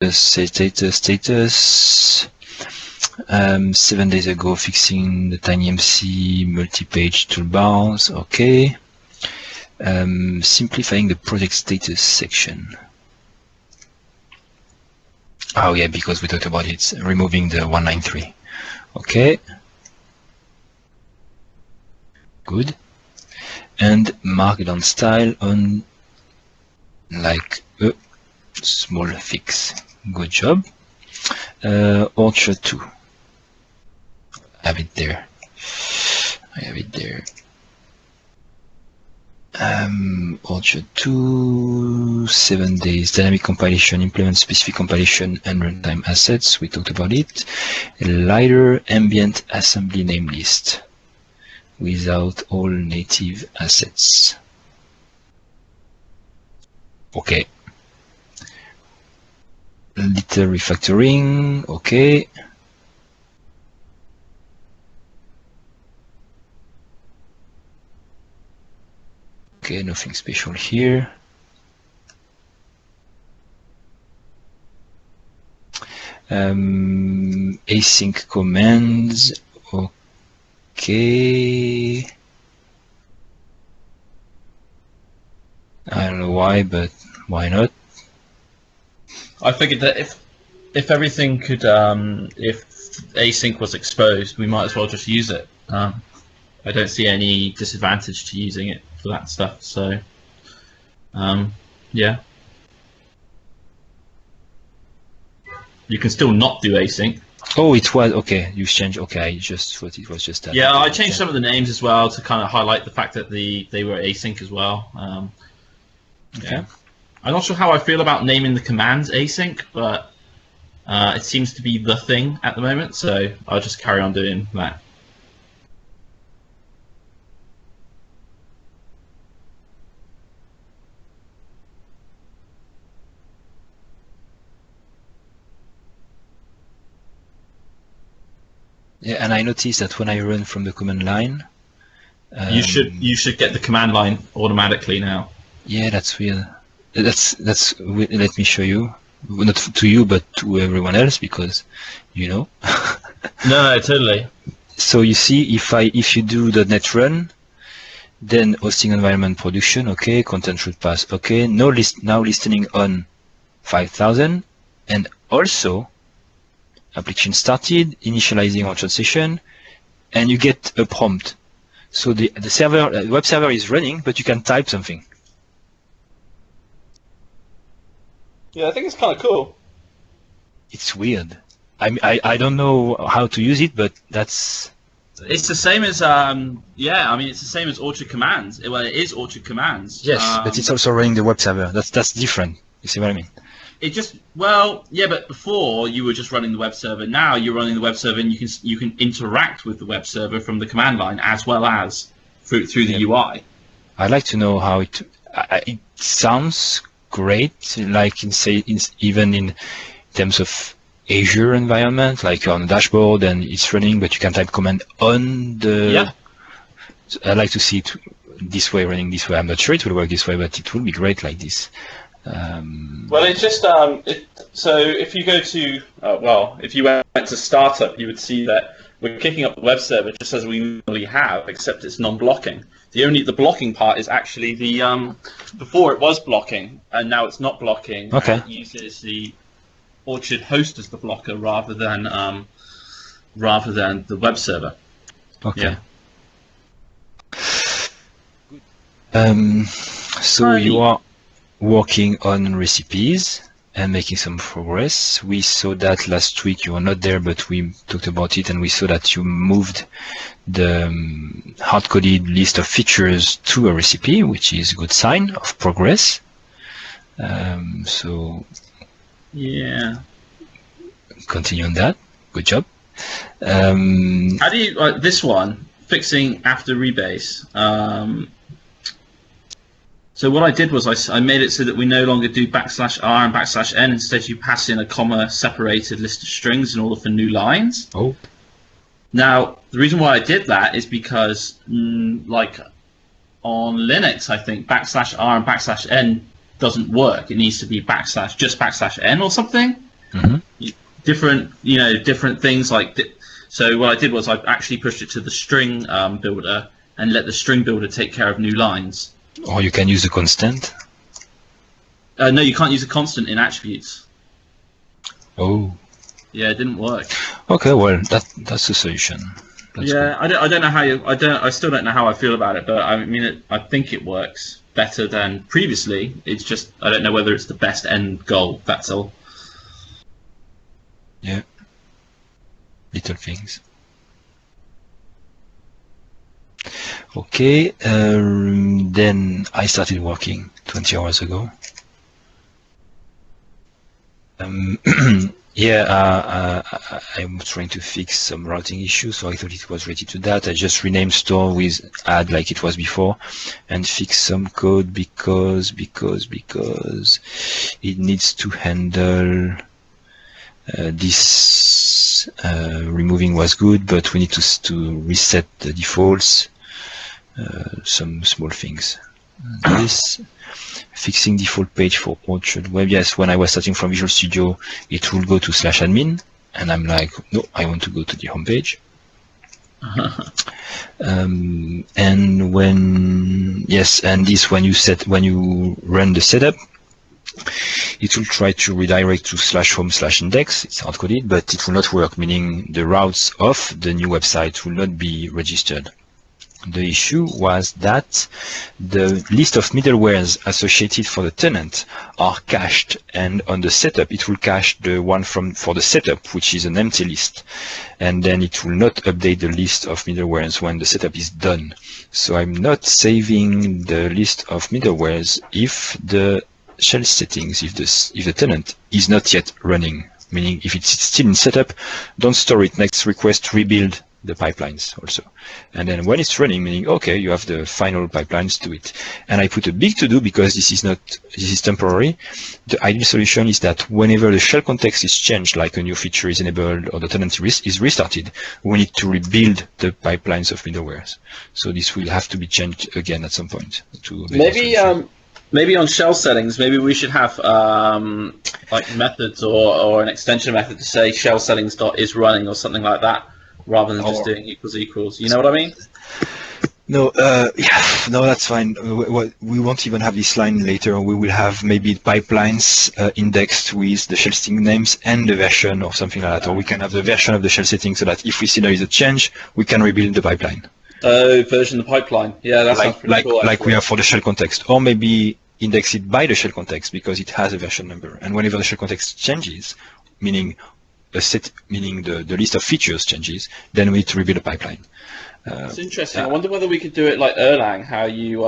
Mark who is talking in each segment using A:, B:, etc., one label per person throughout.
A: status. 7 days ago, fixing the TinyMCE multi-page toolbars. Okay. Simplifying the project status section. Oh yeah, because we talked about it. Removing the 193. Okay. Good. And Markdown style on like a small fix. Good job. Orchard 2. I have it there. Orchard 2, 7 days, dynamic compilation, implement specific compilation and runtime assets. We talked about it. A lighter ambient assembly name list without all native assets. Okay. Little refactoring. Okay. Okay, nothing special here. Async commands. Okay. I don't know why, but why not?
B: I figured that if everything could, if async was exposed, we might as well just use it. I don't see any disadvantage to using it for that stuff. So, yeah. You can still not do async.
A: Oh, it was okay. You changed. Okay, I just thought it was just that.
B: Yeah, I changed some of the names as well to kind of highlight the fact that they were async as well.
A: Okay.
B: Yeah. I'm not sure how I feel about naming the commands async, but it seems to be the thing at the moment. So I'll just carry on doing that.
A: Yeah, and I noticed that when I run from the command line,
B: you should get the command line automatically now.
A: Yeah, that's weird. That's let me show you. Not to you, but to everyone else, because you know.
B: No, totally.
A: So you see, if you do the net run, then hosting environment production, okay, content root pass, okay. Now listening on 5000, and also application started, initializing Orchard session, and you get a prompt. So the web server is running, but you can type something.
B: Yeah, I think it's kind of cool.
A: It's weird. I don't know how to use it, but that's.
B: It's the same as yeah. I mean, it's the same as Orchard commands. Well, it is Orchard commands.
A: Yes, but it's also running the web server. That's different. You see what I mean?
B: It just yeah, but before you were just running the web server. Now you're running the web server, and you can interact with the web server from the command line as well as through the UI.
A: I'd like to know how it sounds great, like even in terms of Azure environment, like on the dashboard and it's running, but you can type command on the.
B: Yeah.
A: I'd like to see it this way, running this way. I'm not sure it will work this way, but it will be great like this.
B: Well, it's just so if you go to if you went to startup, you would see that we're kicking up the web server just as we normally have, except it's non-blocking. The blocking part is actually the before it was blocking and now it's not blocking.
A: Okay.
B: It uses the Orchard host as the blocker rather than the web server.
A: Okay.
B: Yeah.
A: So you are working on recipes and making some progress. We saw that last week. You were not there, but we talked about it, and we saw that you moved the hard-coded list of features to a recipe, which is a good sign of progress. So
B: yeah,
A: continue on that. Good job.
B: How do you this one fixing after rebase? So what I did was I made it so that we no longer do \r and \n. Instead, you pass in a comma-separated list of strings in order for new lines.
A: Oh.
B: Now, the reason why I did that is because, like on Linux, I think \r and \n doesn't work. It needs to be \n or something. different, different things like. So what I did was I actually pushed it to the string builder and let the string builder take care of new lines.
A: Or you can use a constant.
B: No, you can't use a constant in attributes.
A: Oh.
B: Yeah, it didn't work.
A: Okay, well that's the solution. That's
B: yeah, good. I don't know how I still don't know how I feel about it, but I mean I think it works better than previously. It's just I don't know whether it's the best end goal. That's all.
A: Yeah. Little things. Okay, then I started working 20 hours ago. Yeah, I'm trying to fix some routing issues, so I thought it was related to that. I just renamed store with add like it was before and fix some code because it needs to handle this removing was good, but we need to reset the defaults, some small things. This fixing default page for Orchard.Web. Yes, when I was starting from Visual Studio, it will go to /admin, and I'm like, no, I want to go to the home page. And when you run the setup, it will try to redirect to /home/index. It's hard coded, but it will not work, meaning the routes of the new website will not be registered. The issue was that the list of middlewares associated for the tenant are cached, and on the setup it will cache the one for the setup, which is an empty list, and then it will not update the list of middlewares when the setup is done. So I'm not saving the list of middlewares if the shell settings, if the tenant is not yet running, meaning if it's still in setup, don't store it. Next request, rebuild the pipelines also, and then when it's running, meaning okay, you have the final pipelines to it. And I put a big to do because this is temporary. The ideal solution is that whenever the shell context is changed, like a new feature is enabled or the tenant is restarted, we need to rebuild the pipelines of middlewares. So this will have to be changed again at some point.
B: Maybe on shell settings, maybe we should have like methods or an extension method to say shell settings is running or something like that, rather than just doing equals. You know what I mean?
A: No, no, that's fine. We won't even have this line later. We will have maybe pipelines indexed with the shell setting names and the version or something like that. Or we can have the version of the shell setting so that if we see there is a change, we can rebuild the pipeline.
B: Version of the pipeline. Yeah, that's cool,
A: like we have for the shell context. Or maybe index it by the shell context because it has a version number. And whenever the shell context changes, meaning the list of features changes, then we need to rebuild a pipeline.
B: It's interesting. I wonder whether we could do it like Erlang, how you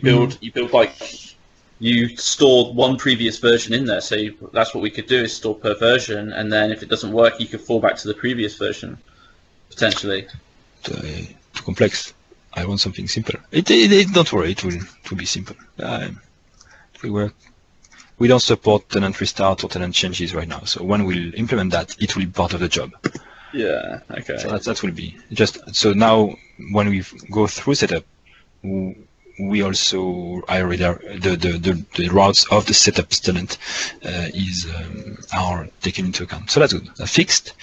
B: build like you store one previous version in there. So that's what we could do, is store per version, and then if it doesn't work, you could fall back to the previous version potentially.
A: Too complex. I want something simple. Don't worry, it will be simple. It will work. We don't support tenant restart or tenant changes right now, so when we'll implement that, it will be part of the job.
B: Yeah, okay.
A: So that will be just so now when we go through setup, we also the routes of the setup tenant are taken into account. So that's good. Fixed,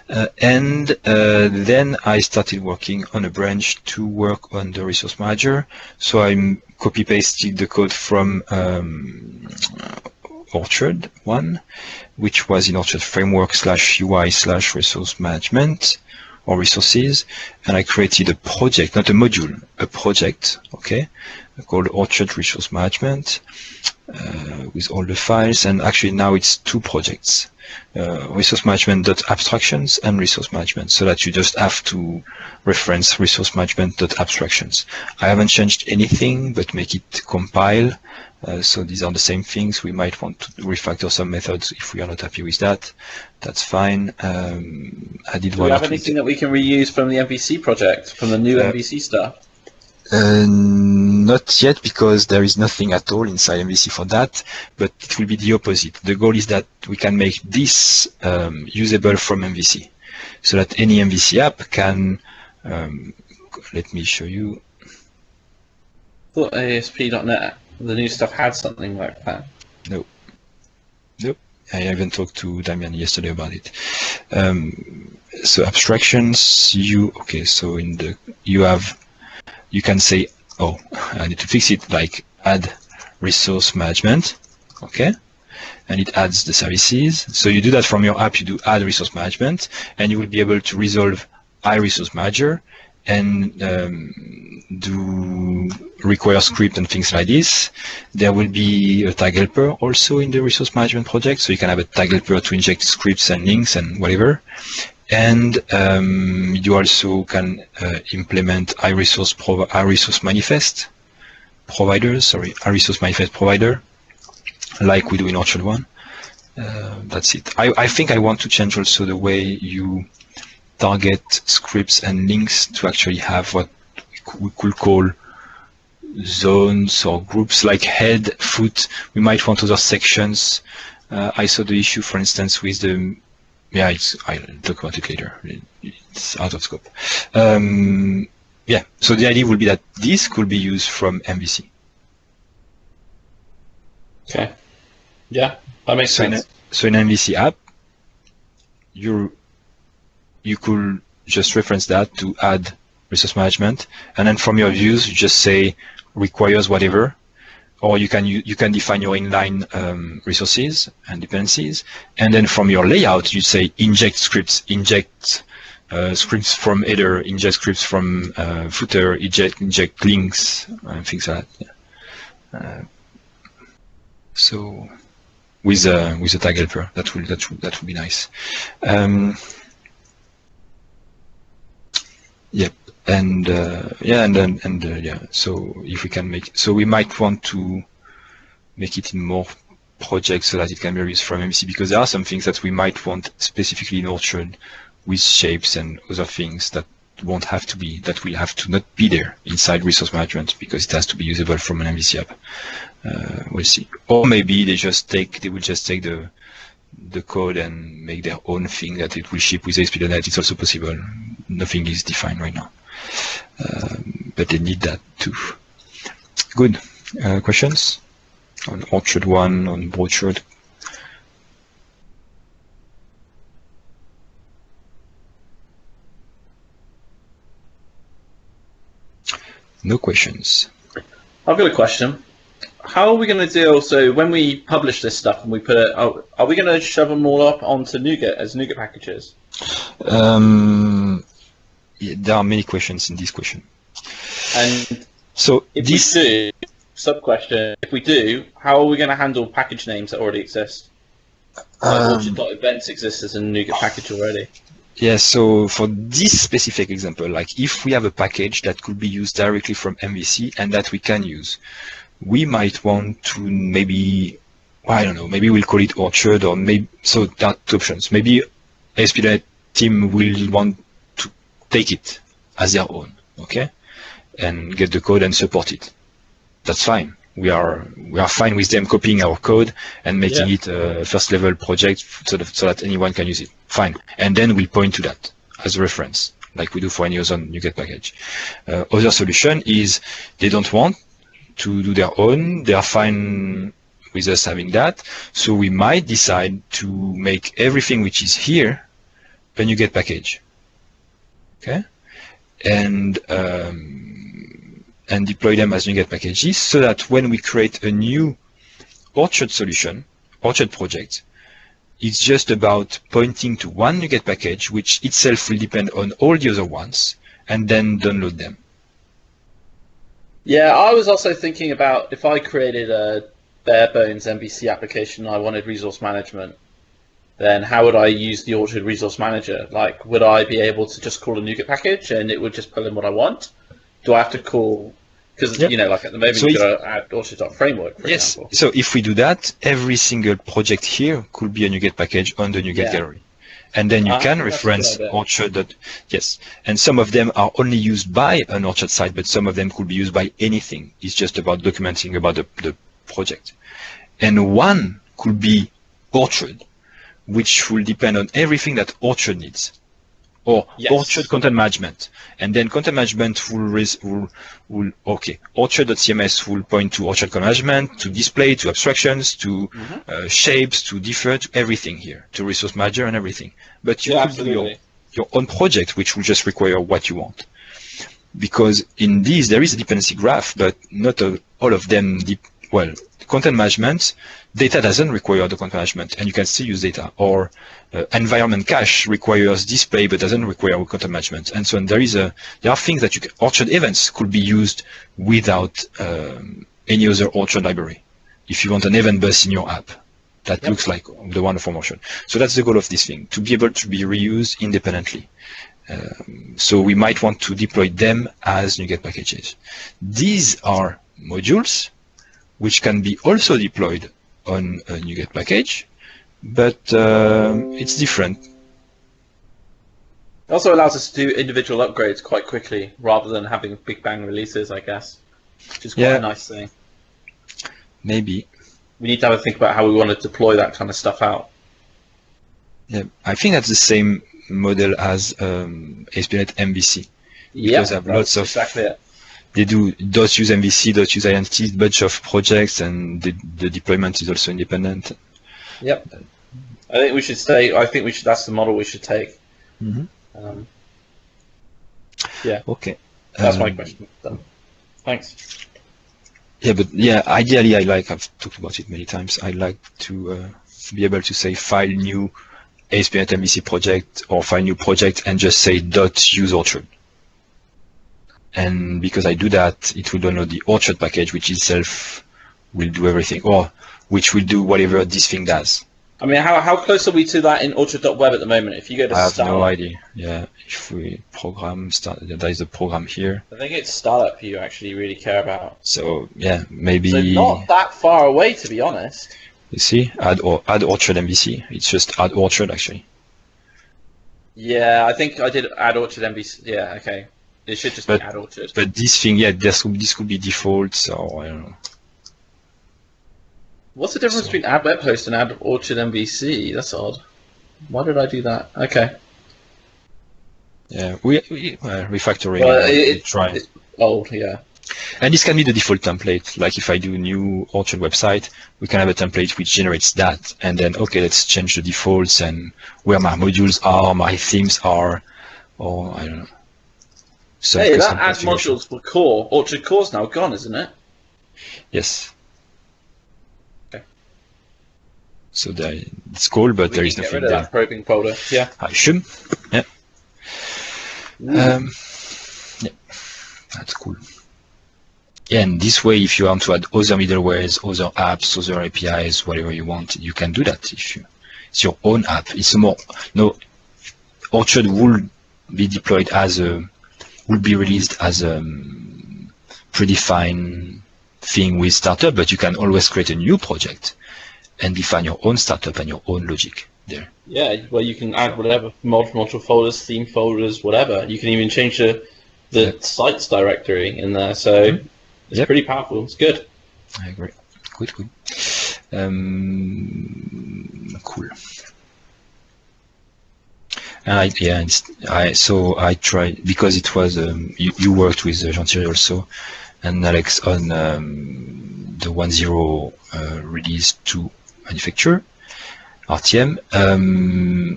A: and then I started working on a branch to work on the resource manager. So I'm copy pasted the code from Orchard 1, which was in Orchard framework /UI/resource management or resources, and I created a project, not a module, a project, okay, called Orchard.ResourceManagement with all the files, and actually now it's two projects, resource management.abstractions and resource management, so that you just have to reference resource management.abstractions. I haven't changed anything but make it compile. So these are the same things. We might want to refactor some methods if we are not happy with that. That's fine. I did. Do
B: we have anything that we can reuse from the MVC project, from the new MVC stuff?
A: Not yet, because there is nothing at all inside MVC for that, but it will be the opposite. The goal is that we can make this usable from MVC, so that any MVC app can, let me show you.
B: I thought ASP.NET, the new stuff, had something like that.
A: No. Nope. I even talked to Damian yesterday about it. So abstractions, so in the you can say, oh, I need to fix it, like add resource management, okay, and it adds the services. So you do that from your app, you do add resource management, and you will be able to resolve iResource Manager and do require script and things like this. There will be a tag helper also in the resource management project, so you can have a tag helper to inject scripts and links and whatever. And you also can implement iResource manifest provider, like we do in Orchard.1. That's it. I think I want to change also the way you target scripts and links to actually have what we could call zones or groups, like head, foot. We might want other sections. I saw the issue, for instance, with the I'll talk about it later. It's out of scope. So the idea will be that this could be used from MVC.
B: Okay. Yeah, that makes sense.
A: So in MVC app, you could just reference that to add resource management, and then from your views, you just say requires whatever, or you can define your inline resources and dependencies, and then from your layout, you say inject scripts, scripts from header, inject scripts from footer, inject links, and things like that. Yeah. So with a tag helper, that would be nice. Yep. And so if we can we might want to make it in more projects so that it can be used from MVC, because there are some things that we might want specifically in Orchard with shapes and other things that will have to not be there inside resource management because it has to be usable from an MVC app. We'll see. Or maybe they will just take the code and make their own thing that it will ship with ASP.NET. It's also possible. Nothing is defined right now. But they need that too. Good. Questions on Orchard.1, on Orchard? No questions.
B: I've got a question. How are we going to deal? So when we publish this stuff and we put it, are we going to shove them all up onto NuGet as NuGet packages?
A: There are many questions in this question.
B: And
A: so
B: if we do, sub-question, if we do, how are we going to handle package names that already exist? Orchard.events exists as a NuGet package already.
A: Yeah, so for this specific example, like if we have a package that could be used directly from MVC and that we can use, we might want to maybe, I don't know, maybe we'll call it Orchard, or maybe, so there are two options. Maybe ASP.NET team will want to take it as their own, okay, and get the code and support it. That's fine. We are fine with them copying our code and making it a first level project so that anyone can use it. Fine. And then we'll point to that as a reference, like we do for any other NuGet package. Other solution is they don't want to do their own. They are fine with us having that. So we might decide to make everything which is here a NuGet package. Okay? And deploy them as NuGet packages so that when we create a new Orchard solution, Orchard project, it's just about pointing to one NuGet package, which itself will depend on all the other ones, and then download them.
B: Yeah, I was also thinking about if I created a bare bones MVC application and I wanted resource management, then how would I use the Orchard Resource Manager? Like, would I be able to just call a NuGet package and it would just pull in what I want? Do I have to call, because you know, like at the moment you've got to add Orchard.framework, for example.
A: So if we do that, every single project here could be a NuGet package on the NuGet gallery. And then you can reference Orchard. Yes, and some of them are only used by an Orchard site, but some of them could be used by anything. It's just about documenting about the project. And one could be Orchard, which will depend on everything that Orchard needs. or
B: Yes.
A: Orchard content management, and then content management will Orchard.CMS will point to Orchard content management, to display, to abstractions, to shapes, to differ, to everything here, to resource manager and everything. But you could do your own project, which will just require what you want. Because in these, there is a dependency graph, but not all of them, content management, data doesn't require the content management, and you can still use data. Or environment cache requires display, but doesn't require content management. And so on. There are things that Orchard events could be used without any other Orchard library. If you want an event bus in your app, that looks like the one from Orchard. So that's the goal of this thing, to be able to be reused independently. So we might want to deploy them as NuGet packages. These are modules which can be also deployed on a NuGet package, but it's different.
B: It also allows us to do individual upgrades quite quickly rather than having big bang releases, I guess, which is quite a nice thing.
A: Maybe.
B: We need to have a think about how we want to deploy that kind of stuff out.
A: Yeah, I think that's the same model as ASP.NET MVC. Because I have lots of
B: exactly it.
A: They do .use MVC, .use identities, bunch of projects, and the deployment is also independent.
B: Yep. I think we should stay. I think we should. That's the model we should take. Yeah.
A: Okay.
B: That's my question. Done. Thanks.
A: Yeah, but ideally, I've talked about it many times. I like to be able to say file new ASP.NET MVC project or file new project and just say .use Orchard. And because I do that, it will download the Orchard package, which itself will do everything, or which will do whatever this thing does.
B: I mean, how close are we to that in Orchard.Web at the moment? If you go to
A: I have
B: Startup,
A: no idea. Yeah, if we program start, there is a program here.
B: I think it's Startup you actually really care about.
A: So yeah, maybe.
B: So not that far away, to be honest.
A: You see, add Orchard MVC. It's just add Orchard actually.
B: Yeah, I think I did add Orchard MVC. Yeah, okay. It should just be add Orchard. But
A: this thing, this could be default, so I don't know.
B: What's the difference between add web host and add Orchard MVC? That's odd. Why did I do that? Okay.
A: Yeah, we refactoring. Try.
B: Old, yeah.
A: And this can be the default template. Like if I do a new Orchard website, we can have a template which generates that, and then let's change the defaults and where my modules are, my themes are, or I don't know.
B: Hey, that add modules for core. Orchard core's now gone, isn't it?
A: Yes.
B: Okay.
A: So it's cool, but there is nothing there.
B: That probing folder. Yeah.
A: I should. Yeah. Yeah. That's cool. Yeah, and this way, if you want to add other middlewares, other apps, other APIs, whatever you want, you can do that. It's your own app. It's Orchard will be deployed will be released as a predefined thing with startup, but you can always create a new project and define your own startup and your own logic there.
B: Yeah, well, you can add whatever module folders, theme folders, whatever. You can even change the sites directory in there. So it's pretty powerful. It's good.
A: I agree. Good. Cool. I tried, because it was you worked with Jean-Thierry also and Alex on the 1.0 release 2 manufacturer RTM.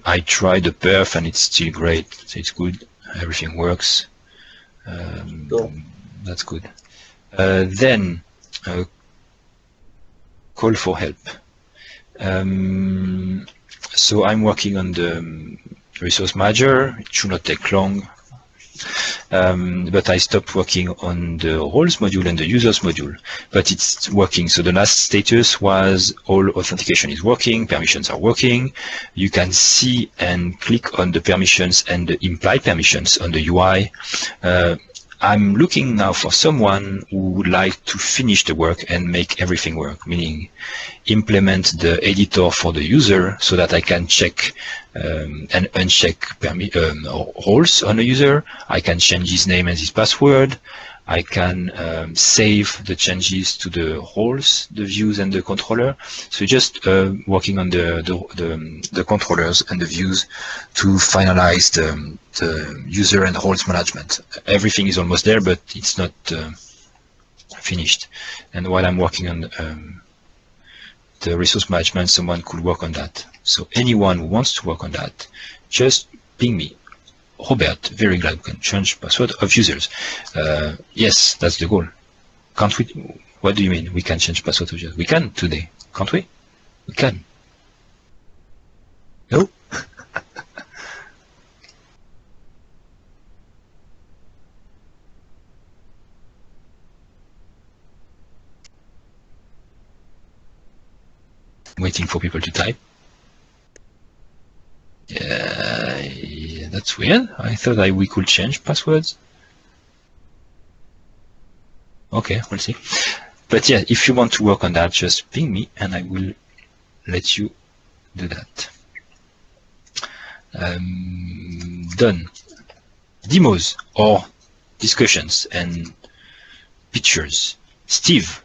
A: I tried the perf and it's still great. So it's good. Everything works.
B: Cool.
A: That's good. Then call for help. So I'm working on the resource manager. It should not take long, but I stopped working on the roles module and the users module, but it's working. So the last status was all authentication is working, permissions are working. You can see and click on the permissions and the implied permissions on the UI. I'm looking now for someone who would like to finish the work and make everything work, meaning implement the editor for the user so that I can check and uncheck roles on the user. I can change his name and his password. I can save the changes to the roles, the views, and the controller. So just working on the controllers and the views to finalize the user and roles management. Everything is almost there, but it's not finished. And while I'm working on the resource management, someone could work on that. So anyone who wants to work on that, just ping me. Robert, very glad we can change password of users. Yes, that's the goal. Can't we? What do you mean we can change password of users? We can today, can't we? We can. No? Waiting for people to type. Yeah, that's weird. I thought we could change passwords. Okay, we'll see. But yeah, if you want to work on that, just ping me and I will let you do that. Done. Demos or discussions and pictures. Steve,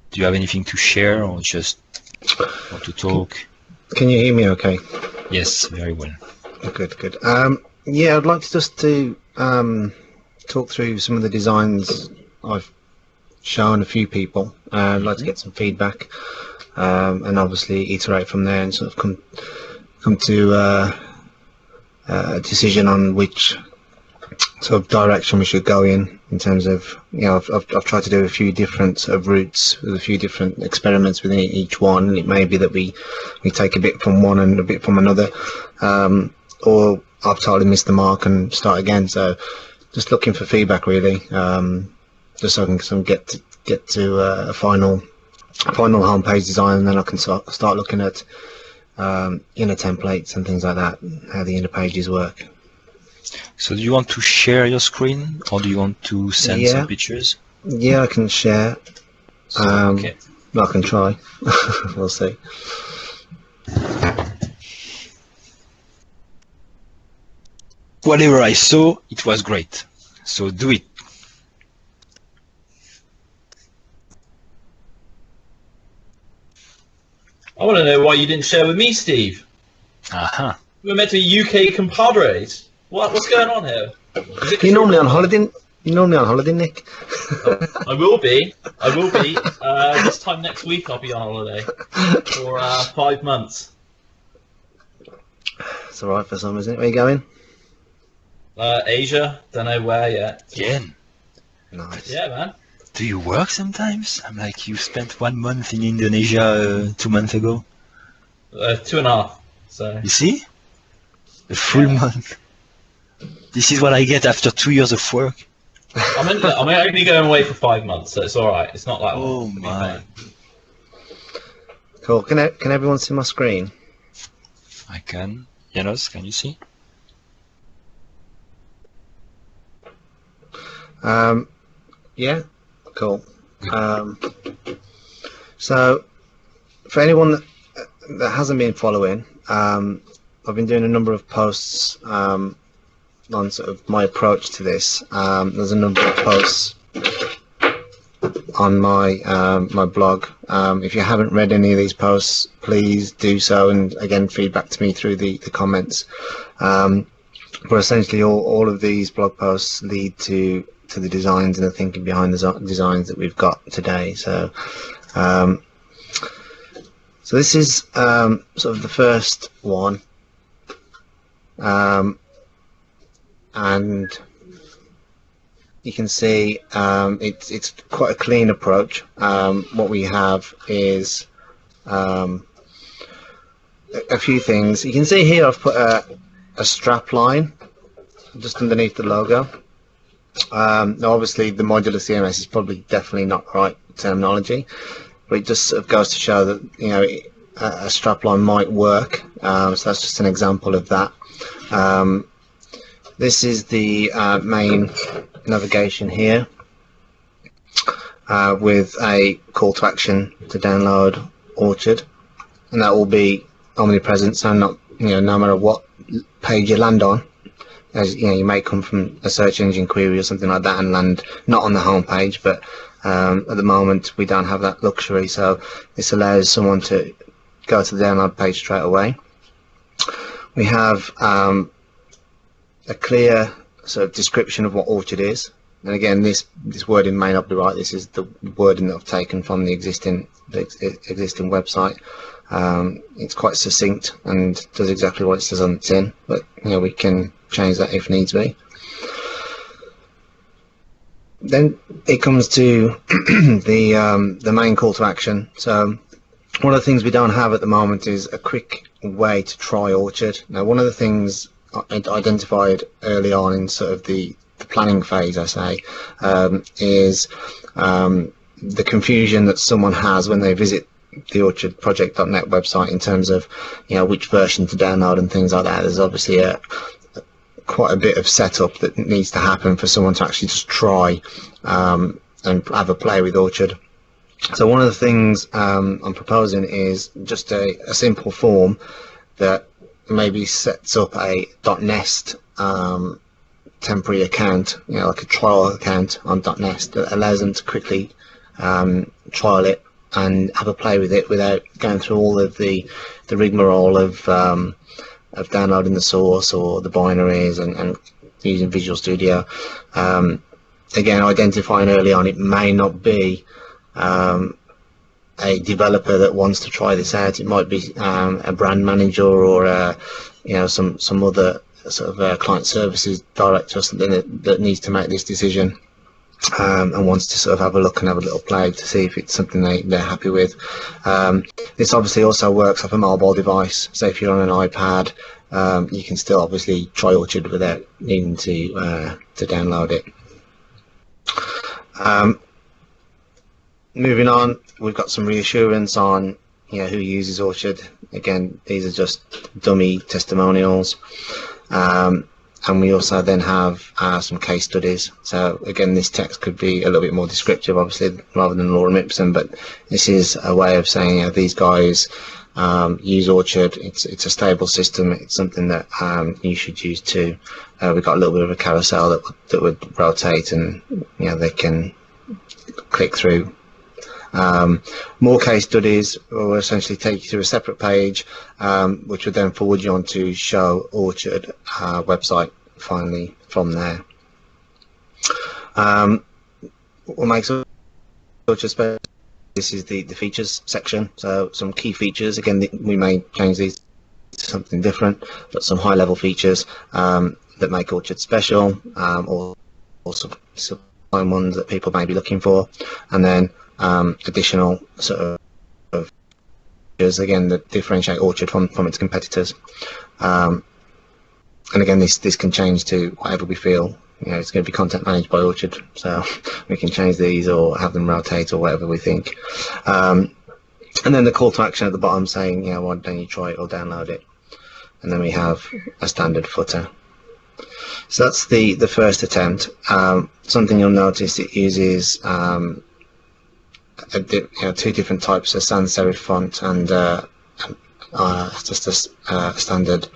A: do you have anything to share or just want to talk?
C: Can you hear me okay?
A: Yes, very well.
C: Good, good. Yeah, I'd like to just to talk through some of the designs I've shown a few people. I'd like to get some feedback and obviously iterate from there and sort of come to a decision on which sort of direction we should go in terms of, you know, I've tried to do a few different sort of routes with a few different experiments within each one, and it may be that we take a bit from one and a bit from another, or I've totally missed the mark and start again. So just looking for feedback really, just so I can get to a final homepage design, and then I can start looking at inner templates and things like that, how the inner pages work.
A: So do you want to share your screen or do you want to send some pictures?
C: Yeah, I can share.
A: Okay.
C: I can try. We'll see.
A: Whatever I saw, it was great. So do it.
B: I want to know why you didn't share with me, Steve.
A: Aha.
B: We're meant to be UK compadres. What's going on here?
C: You're normally on holiday. You're normally on holiday, Nick.
B: I will be. This time next week I'll be on holiday for 5 months.
C: It's alright for some, isn't it? Where are you going?
B: Asia. Don't know where yet.
A: Again.
C: Nice.
B: Yeah, man.
A: Do you work sometimes? I'm like, you spent 1 month in Indonesia 2 months ago.
B: 2.5. So.
A: You see? A full month. This is what I get after 2 years of work.
B: I'm only going away for 5 months, so it's all right. It's not like.
A: Oh my.
C: Cool. Can everyone see my screen?
A: I can. Janos, can you see?
C: Yeah. Cool. So, for anyone that hasn't been following, I've been doing a number of posts on sort of my approach to this. There's a number of posts on my my blog. If you haven't read any of these posts, please do so, and again, feedback to me through the comments. But essentially, all of these blog posts lead to the designs and the thinking behind the designs that we've got today. So, so this is sort of the first one. And you can see it's quite a clean approach. What we have is a few things. You can see here I've put a strap line just underneath the logo. Now obviously the modular CMS is probably definitely not the right terminology, but it just sort of goes to show that, you know, a strap line might work. So that's just an example of that. This is the main navigation here with a call to action to download Orchard, and that will be omnipresent, so not, you know, no matter what page you land on, as you know, you may come from a search engine query or something like that and land not on the home page, but at the moment we don't have that luxury, so this allows someone to go to the download page straight away. We have a clear sort of description of what Orchard is, and again this wording may not be right. This is the wording that I've taken from the existing website. It's quite succinct and does exactly what it says on the tin, but you know, we can change that if needs be. Then it comes to the main call to action. So one of the things we don't have at the moment is a quick way to try Orchard. Now, one of the things I identified early on in sort of the planning phase, I say, is the confusion that someone has when they visit the Orchard.Project.net website in terms of, you know, which version to download and things like that. There's obviously quite a bit of setup that needs to happen for someone to actually just try and have a play with Orchard. So one of the things I'm proposing is just a simple form that maybe sets up a .nest temporary account, you know, like a trial account on .nest, that allows them to quickly trial it and have a play with it without going through all of the rigmarole of downloading the source or the binaries and using Visual Studio. Again, identifying early on, it may not be a developer that wants to try this out. It might be a brand manager or you know, some other sort of client services director or something that needs to make this decision. And wants to sort of have a look and have a little play to see if it's something they're happy with. This obviously also works off a mobile device, so if you're on an iPad, you can still obviously try Orchard without needing to download it. Moving on, we've got some reassurance on, you know, who uses Orchard. Again, these are just dummy testimonials. And we also then have some case studies. So again, this text could be a little bit more descriptive, obviously, rather than lorem ipsum, but this is a way of saying, you know, these guys use Orchard. It's a stable system. It's something that you should use too. We've got a little bit of a carousel that would rotate, and you know, they can click through. More case studies will essentially take you to a separate page, which would then forward you on to show Orchard website finally from there. What makes Orchard special? This is the features section. So some key features. Again, we may change these to something different, but some high-level features that make Orchard special, or some ones that people may be looking for, and then additional sort of features, again, that differentiate Orchard from its competitors. And again, this can change to whatever we feel. You know, it's going to be content managed by Orchard, so we can change these or have them rotate or whatever we think. And then the call to action at the bottom saying, you know, why don't you try it or download it? And then we have a standard footer. So that's the first attempt. Something you'll notice, it uses two different types of sans serif font and just a standard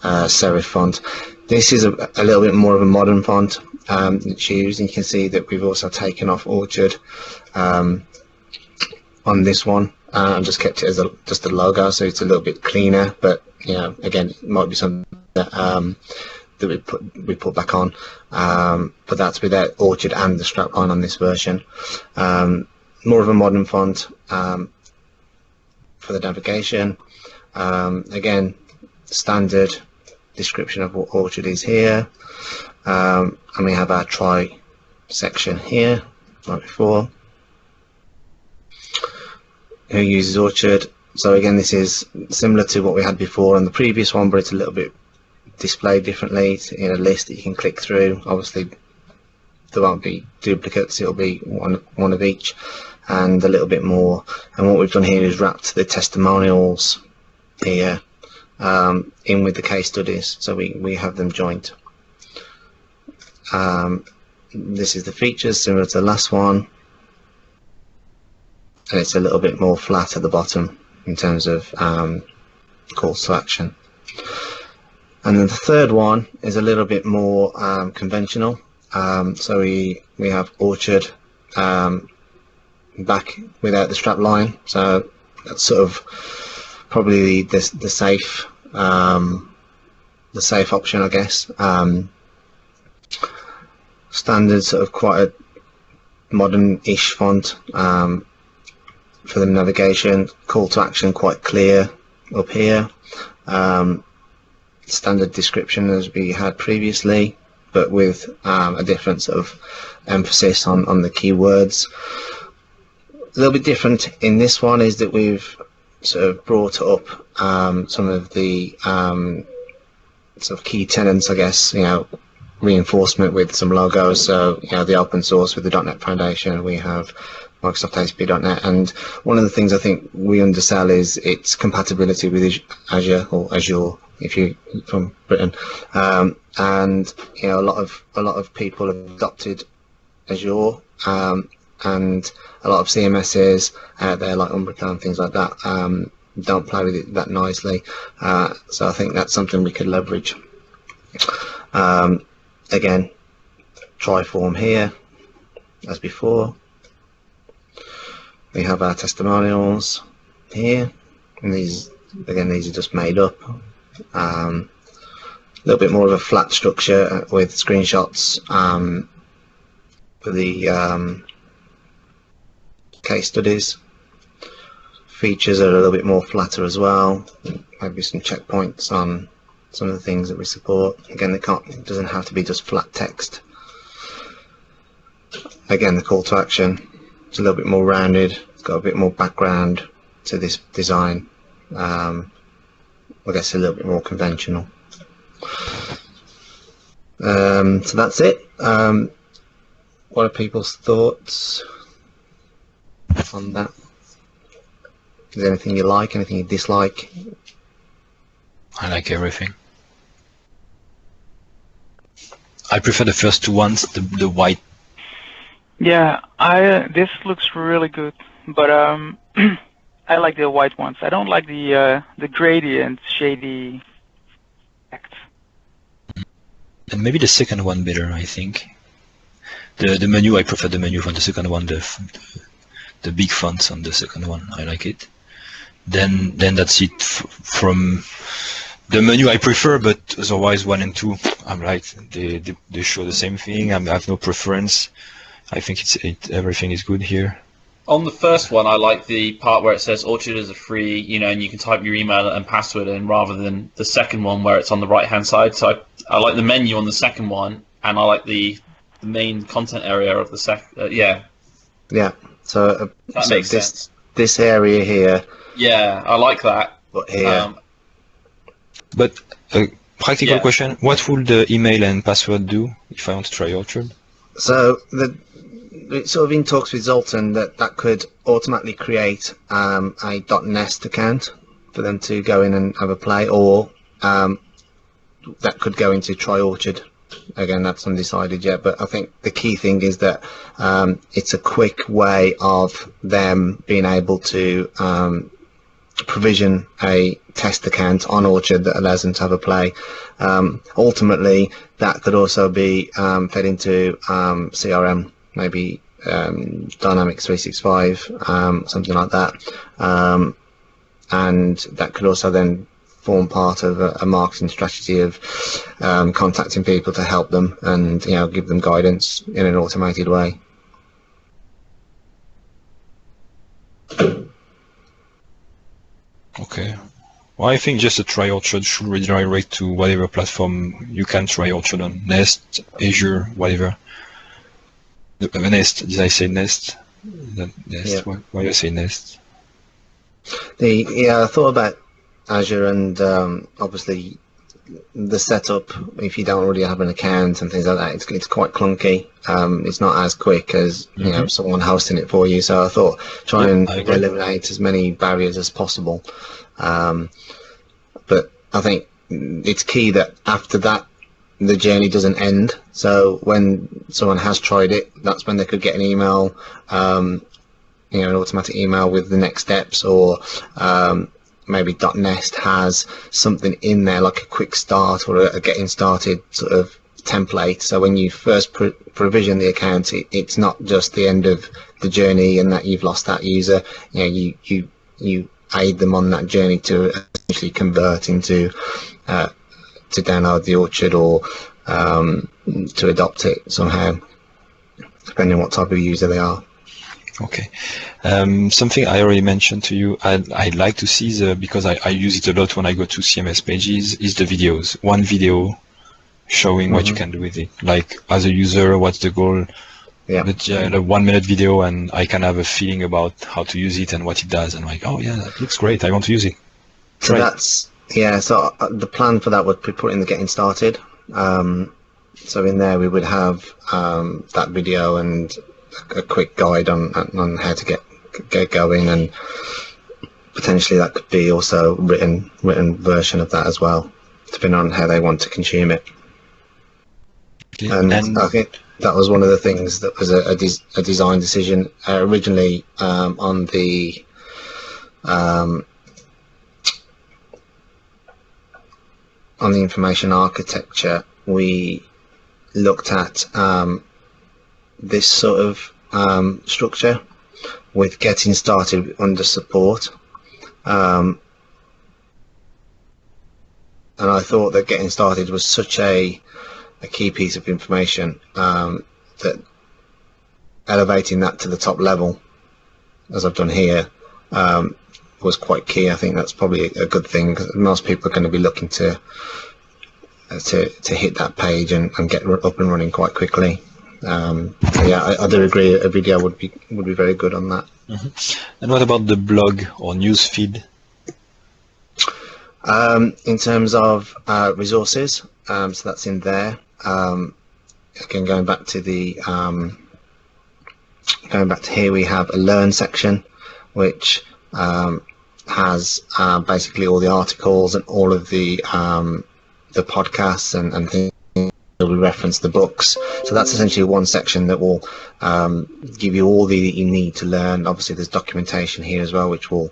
C: serif font. This is a little bit more of a modern font that's used, and you can see that we've also taken off Orchard on this one and just kept it as just a logo, so it's a little bit cleaner. But you know, again, it might be something that we put back on, but that's without Orchard and the strapline on this version. More of a modern font for the navigation. Again, standard description of what Orchard is here, and we have our try section here, like before. Who uses Orchard? So again, this is similar to what we had before on the previous one, but it's a little bit displayed differently. It's in a list that you can click through. Obviously, there won't be duplicates. It'll be one of each, and a little bit more. And what we've done here is wrapped the testimonials here in with the case studies, so we have them joined. This is the features similar to the last one, and it's a little bit more flat at the bottom in terms of calls to action. And then the third one is a little bit more conventional. So we have Orchard back without the strap line. So that's sort of probably the safe option, I guess. Standard sort of quite a modern-ish font for the navigation. Call to action quite clear up here. Standard description as we had previously, but with a different sort of emphasis on the keywords. A little bit different in this one is that we've sort of brought up some of the sort of key tenets, I guess, reinforcement with some logos. So the open source with the .NET Foundation, we have Microsoft ASP.NET, and one of the things I think we undersell is its compatibility with Azure, or Azure if you're from Britain, and a lot of people have adopted Azure, and a lot of CMSs out there like Umbraco and things like that don't play with it that nicely, so I think that's something we could leverage. Again, try form here as before. We have our testimonials here, and these are just made up. A little bit more of a flat structure with screenshots for the case studies. Features are a little bit more flatter as well. Maybe some checkpoints on some of the things that we support. Again, it doesn't have to be just flat text. Again, the call to action, it's a little bit more rounded. It's got a bit more background to this design. I guess a little bit more conventional. So that's it. What are people's thoughts on that? Is there anything you like, anything you dislike?
A: I like everything. I prefer the first two ones, the white.
D: Yeah, this looks really good, but I like the white ones. I don't like the gradient shady effect.
A: And maybe the second one better, I think. The menu, I prefer the menu from the second one, the big fonts on the second one. I like it. Then that's it from the menu I prefer, but otherwise 1 and 2, I'm like they show the same thing. I have no preference. I think everything is good here.
B: On the first one, I like the part where it says Orchard is a free, and you can type your email and password in, rather than the second one where it's on the right hand side. So I like the menu on the second one, and I like the main content area of the second. Yeah.
C: So
B: that makes sense.
C: This area here.
B: Yeah, I like that.
C: But here.
A: But practical question: what would the email and password do if I want to try Orchard?
C: So it's sort of in talks with Zoltan that could automatically create a .nest account for them to go in and have a play, or that could go into Try Orchard. Again, that's undecided yet, but I think the key thing is that it's a quick way of them being able to provision a test account on Orchard that allows them to have a play. Ultimately, that could also be fed into CRM, maybe Dynamics 365, something like that, and that could also then form part of a marketing strategy of contacting people to help them and give them guidance in an automated way.
A: Okay. Well, I think just a Try Orchard should redirect to whatever platform you can try Orchard on. Nest, Azure, whatever. Nest, did I say Nest? Nest. Yeah. Why do I say Nest?
C: I thought about Azure, and obviously the setup, if you don't already have an account and things like that, it's quite clunky. It's not as quick as someone hosting it for you. So I thought try and eliminate as many barriers as possible. But I think it's key that after that the journey doesn't end. So when someone has tried it, that's when they could get an email, an automatic email with the next steps, or maybe .nest has something in there like a quick start or a getting started sort of template. So when you first provision the account, it's not just the end of the journey and that you've lost that user. You aid them on that journey to essentially convert into to download the Orchard or to adopt it somehow, depending on what type of user they are.
A: Okay. Something I already mentioned to you, I'd like to see because I use it a lot when I go to CMS pages, is the videos. One video showing what you can do with it. Like as a user, what's the goal? Yeah. The 1 minute video, and I can have a feeling about how to use it and what it does. And I'm like, oh yeah, that looks great. I want to use it.
C: So so the plan for that would be put in the getting started. So in there we would have that video and a quick guide on how to get going, and potentially that could be also written version of that as well, depending on how they want to consume it. Okay. And I think that was one of the things that was a design decision originally on the information architecture. We looked at this sort of structure with getting started under support, and I thought that getting started was such a key piece of information that elevating that to the top level, as I've done here, was quite key. I think that's probably a good thing, because most people are going to be looking to hit that page and get up and running quite quickly. Yeah, I do agree. A video would be very good on that.
A: And what about the blog or news feed?
C: In terms of resources, so that's in there. Again, going back to here, we have a learn section, which has basically all the articles and all of the podcasts and things. We reference the books, so that's essentially one section that will give you all that you need to learn. Obviously there's documentation here as well, which will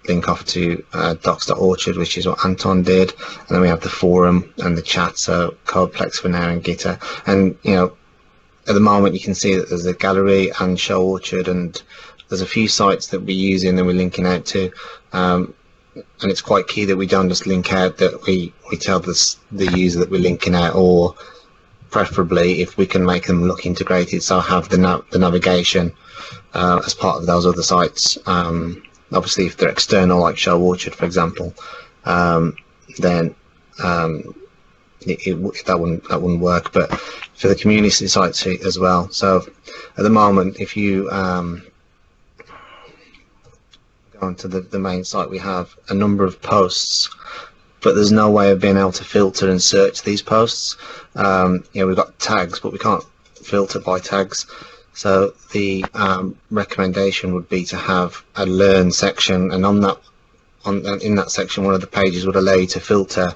C: link off to docs.orchard, which is what Anton did, and then we have the forum and the chat, so Codeplex for now and Gitter. And at the moment you can see that there's a gallery and Show Orchard, and there's a few sites that we're using and we're linking out to, and it's quite key that we don't just link out, that we tell the user that we're linking out, or preferably if we can make them look integrated, so have the navigation as part of those other sites. Obviously if they're external, like Show Orchard for example, then that wouldn't work, but for the community sites as well. So at the moment, if you onto the main site, we have a number of posts, but there's no way of being able to filter and search these posts. We've got tags, but we can't filter by tags. So the recommendation would be to have a learn section, and in that section, one of the pages would allow you to filter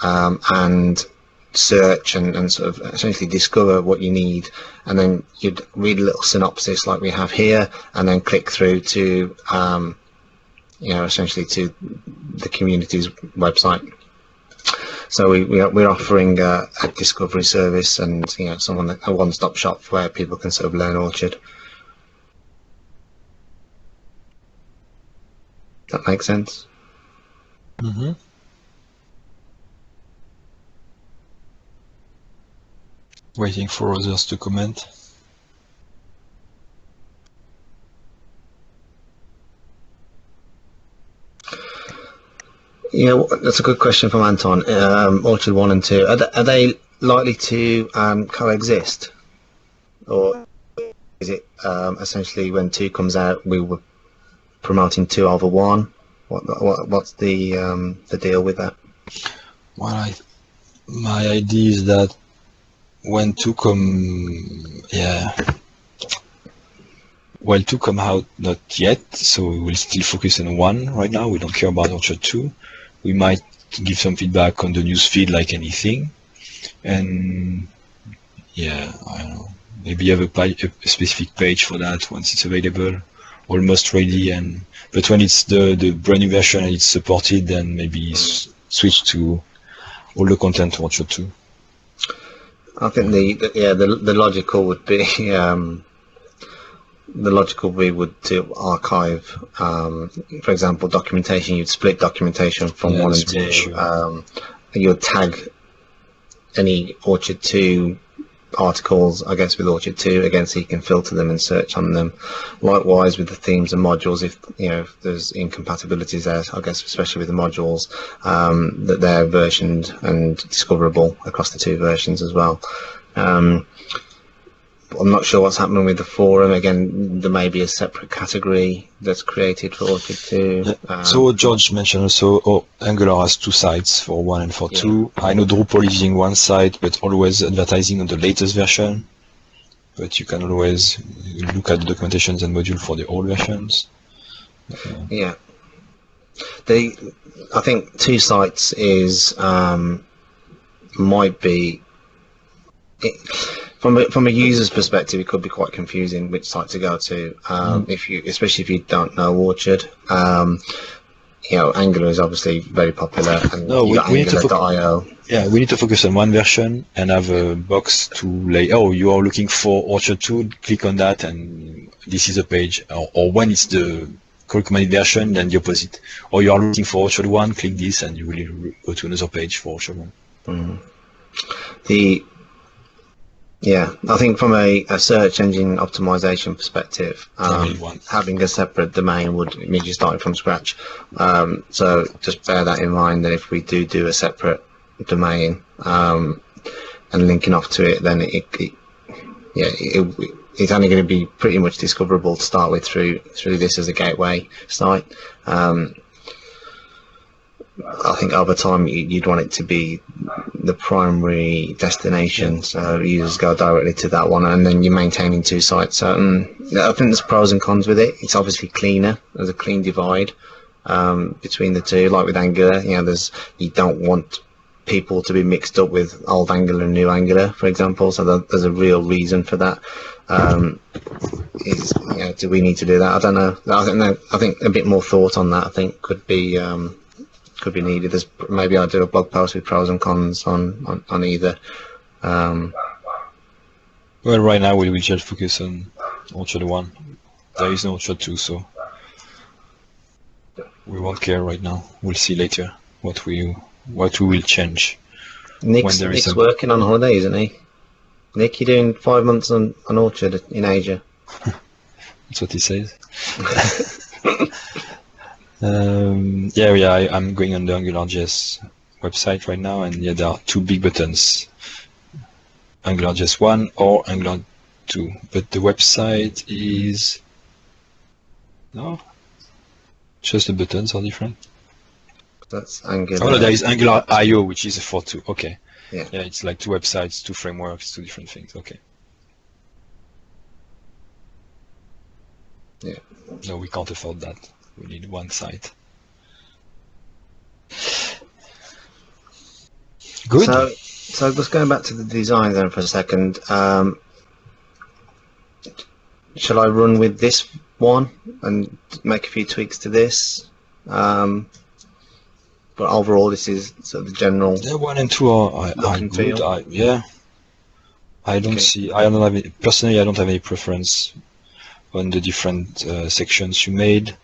C: and search and sort of essentially discover what you need, and then you'd read a little synopsis like we have here, and then click through to essentially to the community's website. So we're offering a discovery service, and a one-stop shop where people can sort of learn Orchard. Does that make sense?
A: Mm-hmm. Waiting for others to comment.
C: Yeah, that's a good question from Anton. Orchard 1 and 2, are they likely to coexist, or is it essentially when 2 comes out we were promoting 2 over 1? What's the deal with that?
A: Well, my idea is that when 2 come out, not yet, so we will still focus on 1 right now. We don't care about Orchard 2. We might give some feedback on the news feed like anything, and I don't know, maybe have a specific page for that once it's available, almost ready, but when it's the brand new version and it's supported, then maybe switch to all the content to Orchard 2.
C: I think the logical would be would to archive, for example, documentation. You'd split documentation from 1 and 2.
A: Sure.
C: You'd tag any Orchard 2 articles, I guess, with Orchard 2 again, so you can filter them and search on them. Likewise with the themes and modules, if there's incompatibilities there, I guess, especially with the modules, that they're versioned and discoverable across the 2 versions as well. I'm not sure what's happening with the forum. Again, there may be a separate category that's created for Orchard 2.
A: So George mentioned also, Angular has 2 sites, for 1 and for 2. I know Drupal is using 1 site, but always advertising on the latest version. But you can always look at the documentations and module for the old versions.
C: Yeah. I think 2 sites is might be. From a user's perspective, it could be quite confusing which site to go to, especially if you don't know Orchard. Angular is obviously very popular, and
A: we need to
C: Angular.io.
A: Yeah, we need to focus on 1 version and have a box to lay. Oh, you are looking for Orchard 2, click on that, and this is a page. Or when it's the recommended version, then the opposite. Or you are looking for Orchard 1, click this, and you will go to another page for Orchard 1.
C: Yeah, I think from a search engine optimization perspective, having a separate domain would mean you're starting from scratch. So just bear that in mind, that if we do a separate domain and linking off to it, then it's only going to be pretty much discoverable to start with through this as a gateway site. I think over time you'd want it to be the primary destination, so users go directly to that one, and then you're maintaining 2 sites. So I think there's pros and cons with it. It's obviously cleaner. There's a clean divide between the 2, like with Angular. You don't want people to be mixed up with old Angular and new Angular, for example. So there's a real reason for that. Do we need to do that? I don't know. I think a bit more thought on that, I think, could be needed. Maybe I'll do a blog post with pros and cons on either.
A: Well, right now we will just focus on Orchard 1. There is no Orchard 2, so we won't care right now. We'll see later what we will change.
C: Nick's working on holiday, isn't he? Nick, you're doing 5 months on Orchard in Asia.
A: That's what he says. I'm going on the AngularJS website right now, and there are 2 big buttons, AngularJS 1 or Angular 2, but the website is just the buttons are different.
C: That's Angular.
A: Oh, there is Angular.io, which is for 2. Okay.
C: Yeah,
A: it's like 2 websites, 2 frameworks, 2 different things. Okay.
C: Yeah.
A: No, we can't afford that. We need 1 site. Good.
C: So just going back to the design then for a second. Shall I run with this one and make a few tweaks to this? But overall, this is sort of the general.
A: Yeah, 1 and 2 are good. I don't see. Personally, I don't have any preference on the different sections you made.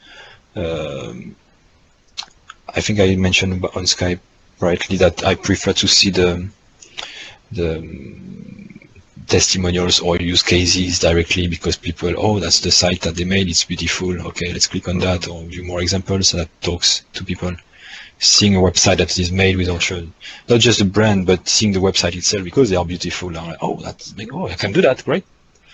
A: I think I mentioned on Skype rightly that I prefer to see the testimonials or use cases directly, because people, that's the site that they made, it's beautiful, okay, let's click on that, or view more examples. That talks to people. Seeing a website that is made with Orchard, not just the brand, but seeing the website itself, because they are beautiful. I'm like, I can do that, great.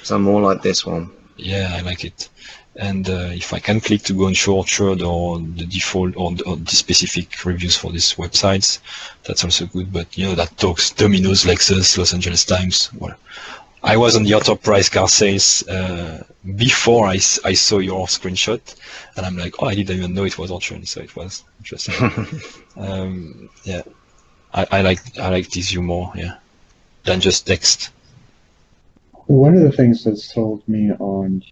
C: So more like this one.
A: Yeah, I like it. And if I can click to go into Orchard or the default or the specific reviews for these websites, that's also good. But that talks Domino's, Lexus, Los Angeles Times. Well, I was on the enterprise car sales before I saw your screenshot, and I'm like, I didn't even know it was Orchard, so it was interesting. I like this view more, than just text.
E: One of the things that's told me on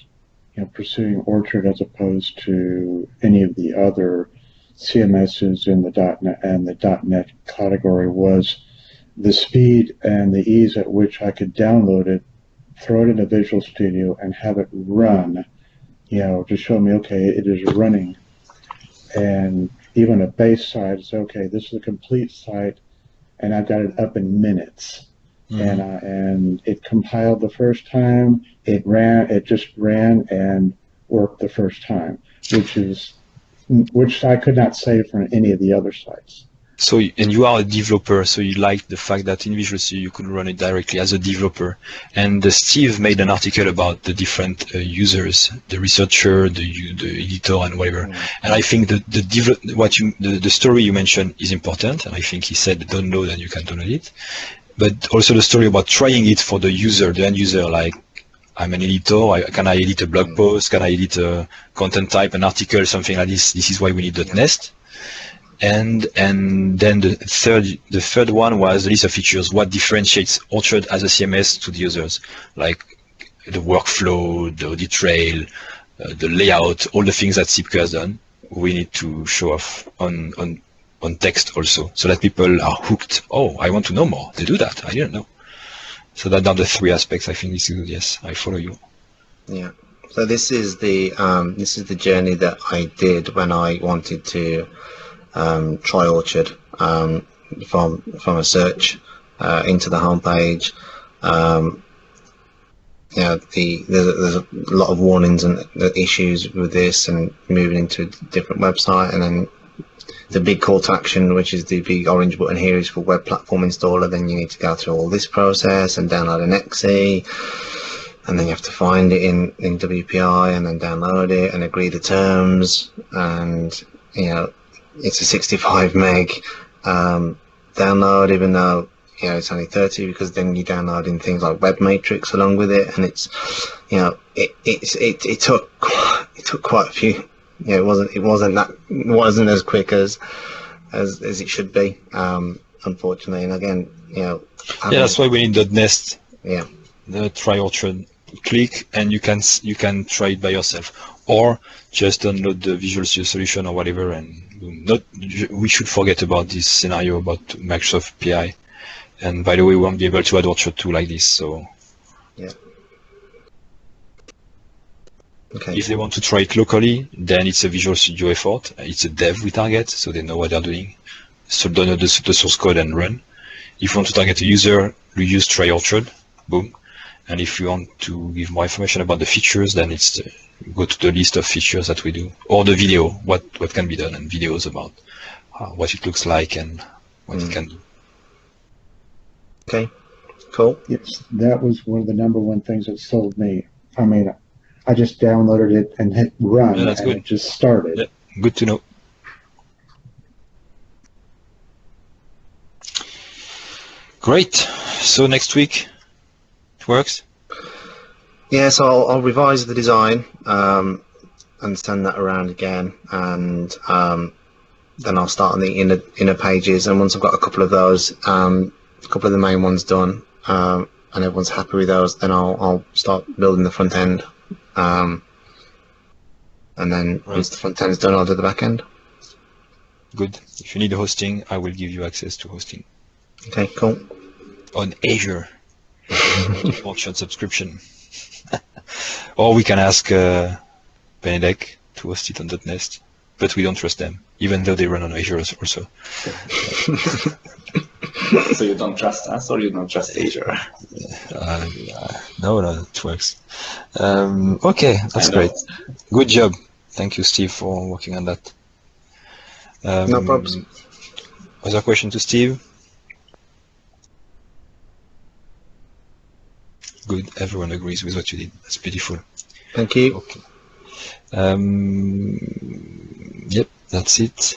E: pursuing Orchard as opposed to any of the other CMSs in the .NET and the .NET category was the speed and the ease at which I could download it, throw it into Visual Studio, and have it run, to show me, okay, it is running. And even a base site is, okay, this is a complete site, and I've got it up in minutes. Mm-hmm. And it compiled the first time, it just ran and worked the first time, which I could not say for any of the other sites.
A: So, and you are a developer, so you like the fact that in Visual Studio you could run it directly as a developer. And Steve made an article about the different users, the researcher, the editor, and whatever. Mm. And I think the story you mentioned is important. And I think he said download and you can download it. But also the story about trying it for the user, the end user, like I'm an editor, can I edit a blog post? Can I edit a content type, an article, something like this? This is why we need .nest. And then the third one was the list of features. What differentiates Orchard as a CMS to the users, like the workflow, the audit trail, the layout, all the things that Sipke has done. We need to show off on text also, so that people are hooked. Oh, I want to know more. They do that. I didn't know. So that are the three aspects. I think this is good. Yes, I follow you.
C: Yeah. So this is the journey that I did when I wanted to try Orchard from a search into the homepage. There's a lot of warnings and issues with this, and moving into a different website, and then the big call to action, which is the big orange button here, is for web platform installer. Then you need to go through all this process and download an .exe, and then you have to find it in WPI and then download it and agree the terms, and it's a 65 meg download, even though it's only 30, because then you're downloading things like Web Matrix along with it, and it's it took quite a few. It wasn't as quick as it should be, unfortunately. And again,
A: that's why we need .nest.
C: Yeah.
A: The try Orchard, click, and you can try it by yourself, or just download the Visual Studio solution or whatever. And we should forget about this scenario about Microsoft PI. And by the way, we won't be able to add Orchard 2 like this. So
C: yeah. Okay.
A: If they want to try it locally, then it's a Visual Studio effort. It's a dev we target, so they know what they're doing. So download the source code and run. If you want to target a user, we use try Orchard, boom. And if you want to give more information about the features, then it's go to the list of features that we do, or the video, what can be done, and videos about what it looks like and what it can do.
C: Okay, cool.
E: Yes, that was one of the #1 things that sold me. I mean, I just downloaded it and hit run, and good. It just started.
A: Yeah, good to know. Great. So next week, it works?
C: Yeah, so I'll revise the design and send that around again, and then I'll start on the inner pages. And once I've got a couple of those, a couple of the main ones done, and everyone's happy with those, then I'll start building the front end. And then once the front end is done, I'll do the back end.
A: Good. If you need hosting, I will give you access to hosting.
C: Okay, cool.
A: On Azure. Orchard subscription. Or we can ask Benedek to host it on .nest, but we don't trust them, even though they run on Azure also.
B: So you don't trust us, or you don't trust Azure?
A: No, it works. Okay, that's great. Good job. Thank you, Steve, for working on that.
C: No problems.
A: Other question to Steve? Good. Everyone agrees with what you did. That's beautiful.
C: Thank you.
A: Okay. Yep, that's it.